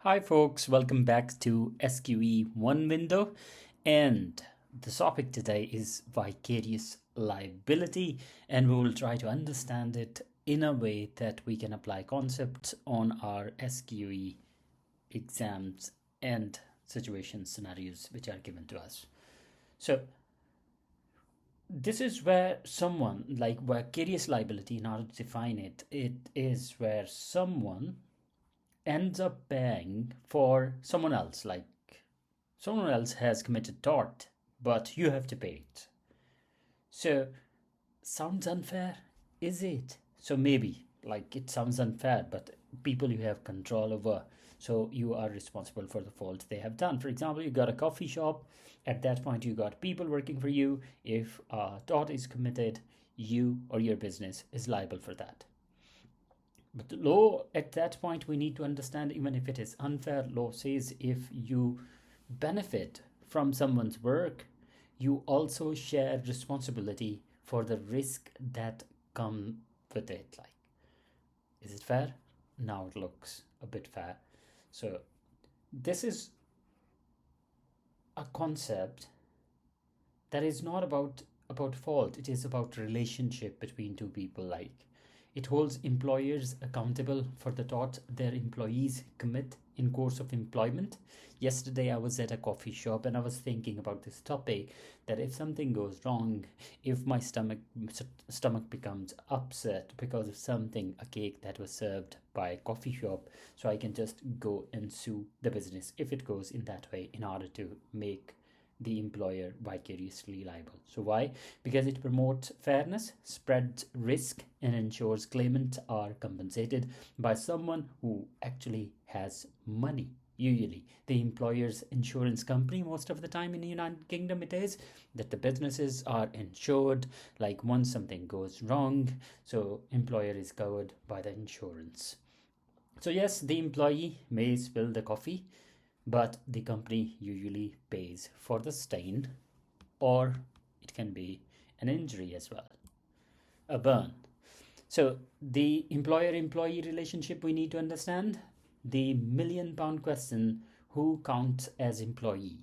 Hi, folks, welcome back to SQE1 window. And the topic today is vicarious liability, and we will try to understand it in a way that we can apply concepts on our SQE exams and situation scenarios which are given to us. So, this is where someone, like vicarious liability, in order to define it, it is where someone ends up paying for someone else, like someone else has committed tort, but you have to pay it. So, sounds unfair, is it? So, maybe, like, it sounds unfair, but people you have control over, so you are responsible for the fault they have done. For example, you got a coffee shop, at that point, you got people working for you. If a tort is committed, you or your business is liable for that. But the law, at that point, we need to understand, even if it is unfair, law says if you benefit from someone's work, you also share responsibility for the risk that come with it. Like, is it fair? Now it looks a bit fair. So this is a concept that is not about fault. It is about relationship between two people. Like, it holds employers accountable for the tort their employees commit in course of employment. Yesterday I was at a coffee shop and I was thinking about this topic, that if something goes wrong, if my stomach becomes upset because of something, a cake that was served by a coffee shop, so I can just go and sue the business if it goes in that way, in order to make the employer vicariously liable. So why? Because it promotes fairness, spreads risk, and ensures claimants are compensated by someone who actually has money. Usually, the employer's insurance company, most of the time in the United Kingdom, it is that the businesses are insured. Like, once something goes wrong, so employer is covered by the insurance. So yes, the employee may spill the coffee, but the company usually pays for the stain, or it can be an injury as well, a burn. So, the employer employee relationship we need to understand, the £1,000,000 question, who counts as employee?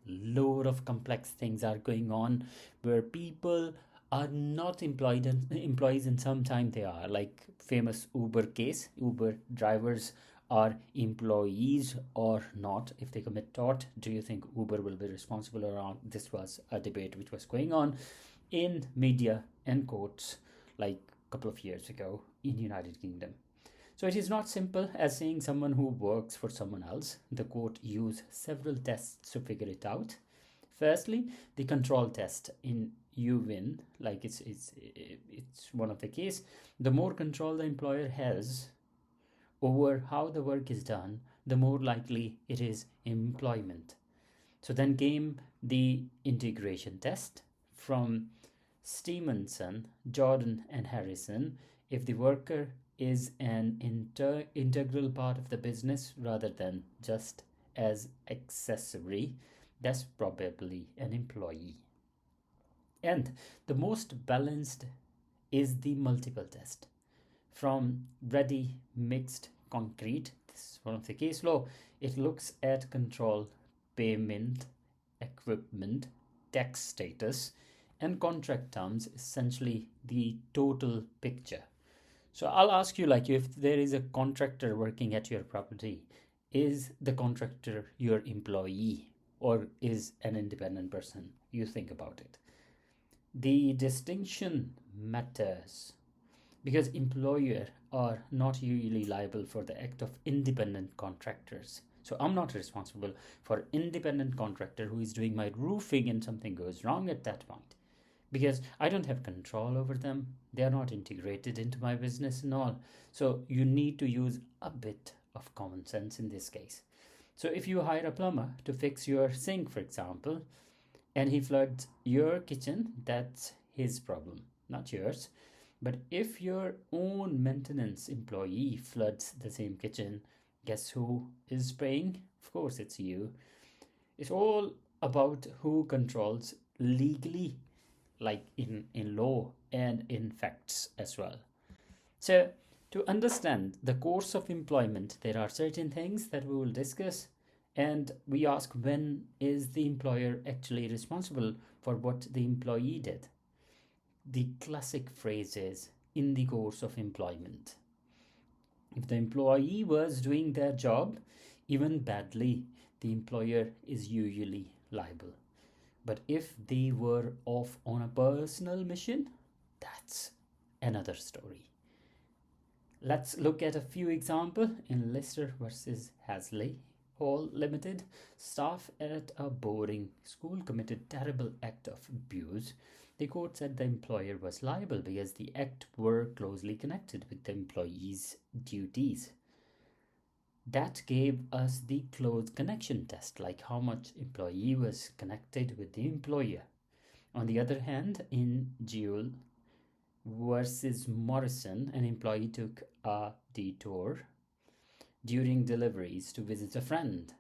Load of complex things are going on where people are not employed and employees, and sometimes they are, like famous Uber case. Uber drivers are employees or not. If they commit tort, do you think Uber will be responsible or not? This was a debate which was going on in media and courts like a couple of years ago in United Kingdom. So it is not simple as saying someone who works for someone else. The court used several tests to figure it out. Firstly, the control test in you win, like it's one of the case. The more control the employer has over how the work is done, the more likely it is employment. So then came the integration test from Stevenson, Jordan, and Harrison. If the worker is an integral part of the business rather than just as accessory, that's probably an employee. And the most balanced is the multiple test from ready mixed concrete. This is one of the case law. It looks at control, payment, equipment, tax status, and contract terms, essentially the total picture. So I'll ask you, like, if there is a contractor working at your property, is the contractor your employee or is an independent person? You think about it. The distinction matters because employer are not usually liable for the act of independent contractors. So I'm not responsible for independent contractor who is doing my roofing and something goes wrong at that point, because I don't have control over them. They are not integrated into my business and all. So you need to use a bit of common sense in this case. So if you hire a plumber to fix your sink, for example, and he floods your kitchen, that's his problem, not yours. But if your own maintenance employee floods the same kitchen, guess who is paying? Of course, it's you. It's all about who controls legally, like in law and in facts as well. So To understand the course of employment, there are certain things that we will discuss, and we ask, when is the employer actually responsible for what the employee did? The classic phrase is, in the course of employment. If the employee was doing their job, even badly, the employer is usually liable. But if they were off on a personal mission, that's another story. Let's look at a few examples. In Lister versus Hasley Hall Limited, staff at a boarding school committed terrible act of abuse. The court said the employer was liable because the act were closely connected with the employee's duties. That gave us the close connection test, like how much employee was connected with the employer. On the other hand, in Jewel versus Morrison, an employee took a detour during deliveries to visit a friend.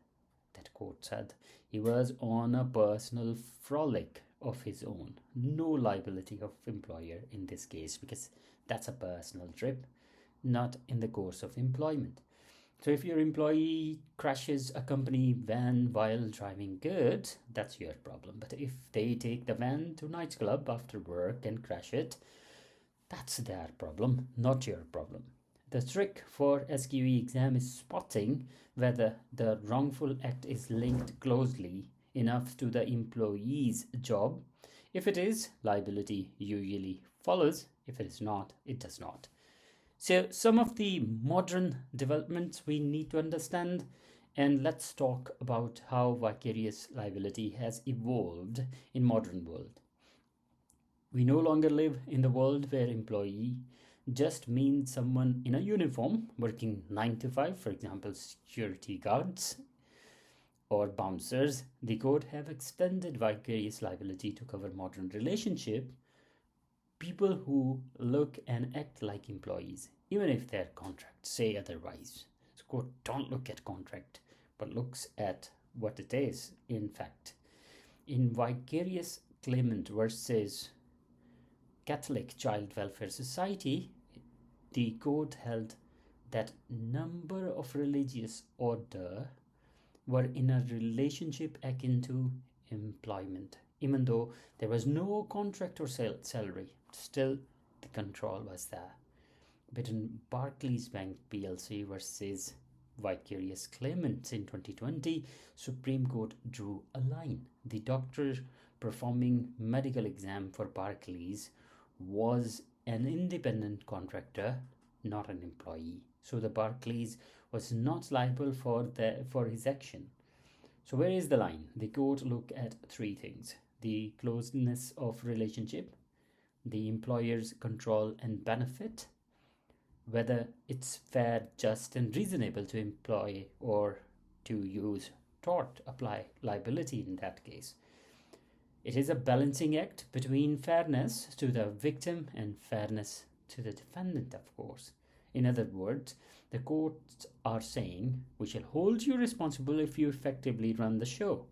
That court said he was on a personal frolic of his own. No liability of employer in this case, because that's a personal trip, not in the course of employment. So if your employee crashes a company van while driving goods, that's your problem. But if they take the van to nightclub after work and crash it, that's their problem, not your problem. The trick for SQE exam is spotting whether the wrongful act is linked closely enough to the employee's job. If it is, liability usually follows. If it is not, it does not. So some of the modern developments we need to understand, and let's talk about how vicarious liability has evolved in modern world. We no longer live in the world where employee just means someone in a uniform working 9 to 5, for example, security guards or bouncers. The court have extended vicarious liability to cover modern relationship, people who look and act like employees, even if their contracts say otherwise. So court don't look at contract, but looks at what it is in fact. In vicarious claimant versus Catholic Child Welfare Society, the court held that number of religious order were in a relationship akin to employment. Even though there was no contract or salary, still the control was there. But in Barclays Bank PLC versus vicarious claimants in 2020, Supreme Court drew a line. The doctor performing medical exam for Barclays was an independent contractor, not an employee. So the Barclays was not liable for his action. So where is the line? The court looked at three things: the closeness of relationship, the employer's control and benefit, whether it's fair, just and reasonable to employ or to use tort, apply liability in that case. It is a balancing act between fairness to the victim and fairness to the defendant, of course. In other words, the courts are saying we shall hold you responsible if you effectively run the show,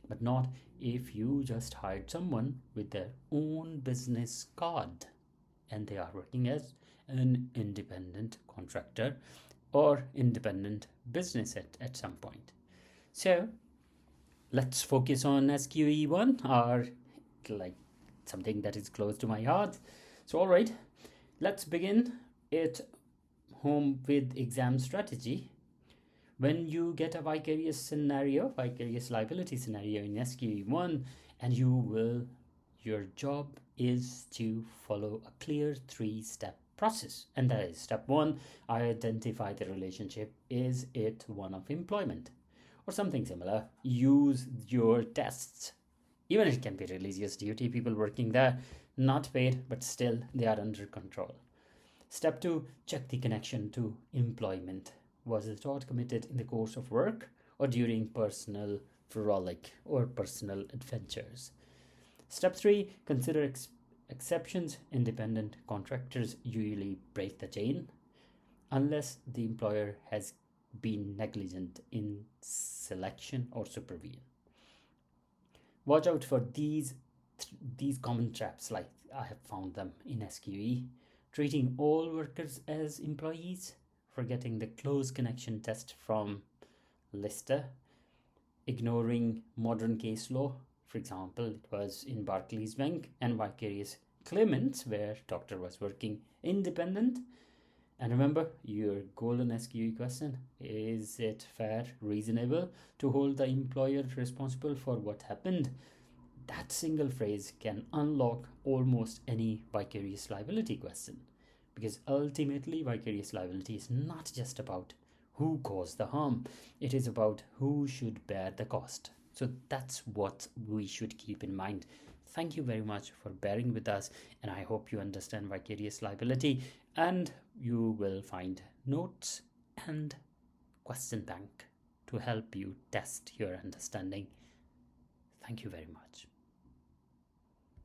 but not if you just hired someone with their own business card and they are working as an independent contractor or independent business at some point. So let's focus on SQE1, or like something that is close to my heart. So all right, let's begin it home with exam strategy. When you get a vicarious liability scenario in SQE1, and your job is to follow a clear 3-step process. And that is: step 1, identify the relationship. Is it one of employment or something similar? Use your tests. Even it can be religious duty, people working there, not paid, but still they are under control. Step 2, check the connection to employment. Was the tort committed in the course of work or during personal frolic or personal adventures? Step 3, consider exceptions. Independent contractors usually break the chain unless the employer has been negligent in selection or supervision. Watch out for these common traps, like I have found them in SQE. treating all workers as employees, forgetting the close connection test from Lister, ignoring modern case law. For example, it was in Barclays Bank and vicarious claimants where doctor was working independent. And remember your golden SQE question: is it fair, reasonable to hold the employer responsible for what happened? That single phrase can unlock almost any vicarious liability question, because ultimately vicarious liability is not just about who caused the harm, it is about who should bear the cost. So that's what we should keep in mind. Thank you very much for bearing with us, and I hope you understand vicarious liability, and you will find notes and question bank to help you test your understanding. Thank you very much.